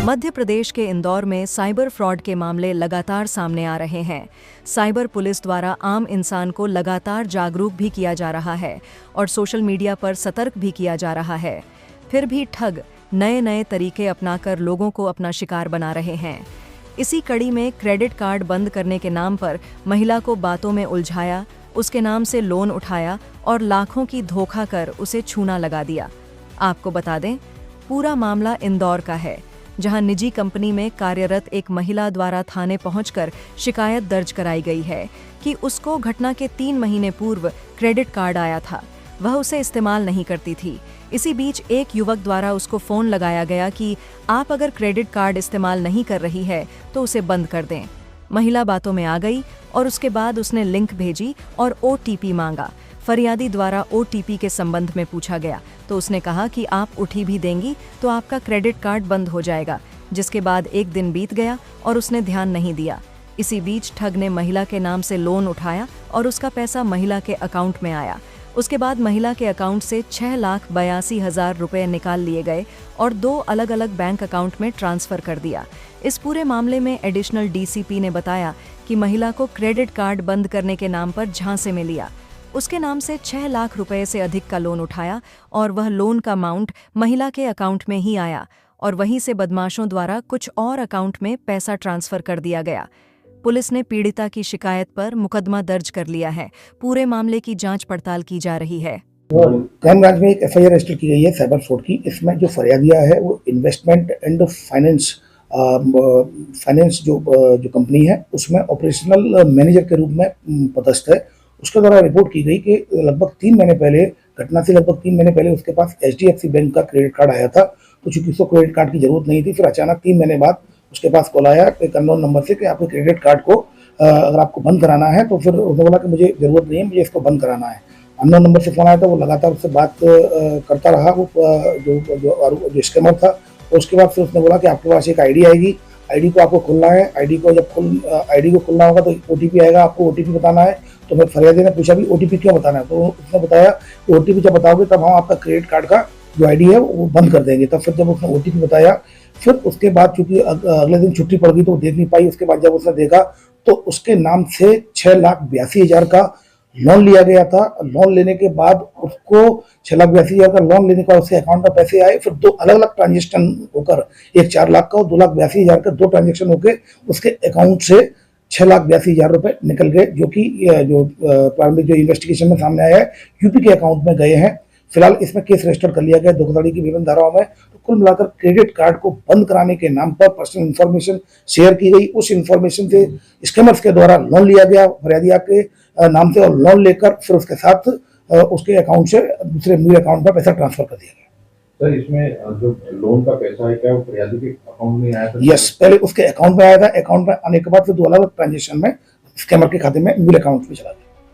मध्य प्रदेश के इंदौर में cyber fraud के मामले लगातार सामने आ रहे हैं। साइबर पुलिस द्वारा आम इंसान को लगातार जागरूक भी किया जा रहा है और सोशल मीडिया पर सतर्क भी किया जा रहा है। फिर भी ठग नए नए तरीके अपनाकर लोगों को अपना शिकार बना रहे हैं। इसी कड़ी में क्रेडिट कार्ड बंद करने के नाम पर महिला को बातों में उलझाया, उसके नाम से लोन उठाया और लाखों की धोखा कर उसे छूना लगा दिया। आपको बता दें, पूरा मामला इंदौर का है, जहां निजी कंपनी में कार्यरत एक महिला द्वारा थाने पहुंचकर शिकायत दर्ज कराई गई है कि उसको घटना के 3 महीने पूर्व क्रेडिट कार्ड आया था। वह उसे इस्तेमाल नहीं करती थी। इसी बीच एक युवक द्वारा उसको फोन लगाया गया कि आप अगर क्रेडिट कार्ड इस्तेमाल नहीं कर रही है तो उसे बंद कर दें। महिला बातों में आ गई और उसके बाद उसने लिंक भेजी और OTP मांगा। फरियादी द्वारा OTP के संबंध में पूछा गया तो उसने कहा कि आप उठी भी देंगी तो आपका क्रेडिट कार्ड बंद हो जाएगा। जिसके बाद एक दिन बीत गया और उसने ध्यान नहीं दिया। इसी बीच ठग ने महिला के नाम से लोन उठाया और उसका पैसा महिला के अकाउंट में आया। उसके बाद महिला के अकाउंट से 6,82,000 रुपए निकाल लिए गए और 2 अलग अलग बैंक अकाउंट में ट्रांसफर कर दिया। इस पूरे मामले में एडिशनल DCP ने बताया कि महिला को क्रेडिट कार्ड बंद करने के नाम पर झांसे में लिया। उसके नाम से 6 लाख रुपए से अधिक का लोन उठाया और वह लोन का अमाउंट महिला के अकाउंट में ही आया और वहीं से बदमाशों द्वारा कुछ और अकाउंट में पैसा ट्रांसफर कर दिया गया। पुलिस ने पीड़िता की शिकायत पर मुकदमा दर्ज कर लिया है। पूरे मामले की जांच पड़ताल की जा रही है। क्राइम ब्रांच में एक FIR रजिस्टर की गई है साइबर फ्रॉड की। इसमें जो फरियादिया है वो इन्वेस्टमेंट एंड फाइनेंस जो कंपनी है उसमें ऑपरेशनल मैनेजर के रूप में पदस्थ है। उसके द्वारा रिपोर्ट की गई कि लगभग 3 महीने पहले, घटना से लगभग 3 महीने पहले उसके पास HDFC बैंक का क्रेडिट कार्ड आया था। तो चूंकि उसको क्रेडिट कार्ड की जरूरत नहीं थी, फिर अचानक 3 महीने बाद उसके पास कॉल आया एक अननोन नंबर से कि आपके क्रेडिट कार्ड को अगर आपको बंद कराना है तो फिर उसने बोला कि मुझे ज़रूरत नहीं है, मुझे इसको बंद कराना है। अननोन नंबर से फ़ोन आया था, वो लगातार उससे बात करता रहा, वो जो स्कैमर था। उसके बाद फिर उसने बोला कि आपके पास एक ID आएगी, ID को आपको खुलना है। ID को खुलना होगा तो OTP आएगा, आपको OTP बताना है। तो मैं फरियादी ने पूछा भी OTP क्यों बताना है, तो उसने बताया कि OTP जब बताओगे तब हम आपका क्रेडिट कार्ड का जो ID है वो बंद कर देंगे। तब फिर जब उसने OTP बताया, फिर उसके बाद चूंकि अगले दिन छुट्टी पड़ गई तो वो देख नहीं पाई। उसके बाद जब उसने देखा तो उसके नाम से 6,82,000 का लोन लिया गया था। लोन लेने के बाद उसको 6,82,000 का लोन लेने के बाद उसके अकाउंट में पैसे आए। फिर 2 अलग अलग ट्रांजेक्शन होकर, एक 4 लाख का और 2,82,000 का 2 ट्रांजेक्शन होकर उसके अकाउंट से 6,82,000 रुपए निकल गए, जो कि प्रारंभिक जो इन्वेस्टिगेशन में सामने आया है UP के अकाउंट में गए हैं। फिलहाल इसमें केस रजिस्टर कर लिया गया धोखाधड़ी की विभिन्न धाराओं में। तो कुल मिलाकर क्रेडिट कार्ड को बंद कराने के नाम पर पर्सनल इन्फॉर्मेशन शेयर की गई। उस इन्फॉर्मेशन से स्कैमर्स के द्वारा लोन लिया गया फरियादिया के नाम से, और लोन लेकर फिर उसके साथ उसके अकाउंट से दूसरे मूल अकाउंट में पैसा ट्रांसफर कर दिया गया। सर, इसमें जो लोन का पैसा है क्या वो फरियादी के अकाउंट में आया था? यस, पहले उसके अकाउंट में आया था। अकाउंट में आने के बाद फिर 2 अलग अलग ट्रांजेक्शन में स्कैमर के खाते में मूल अकाउंट में चला गया।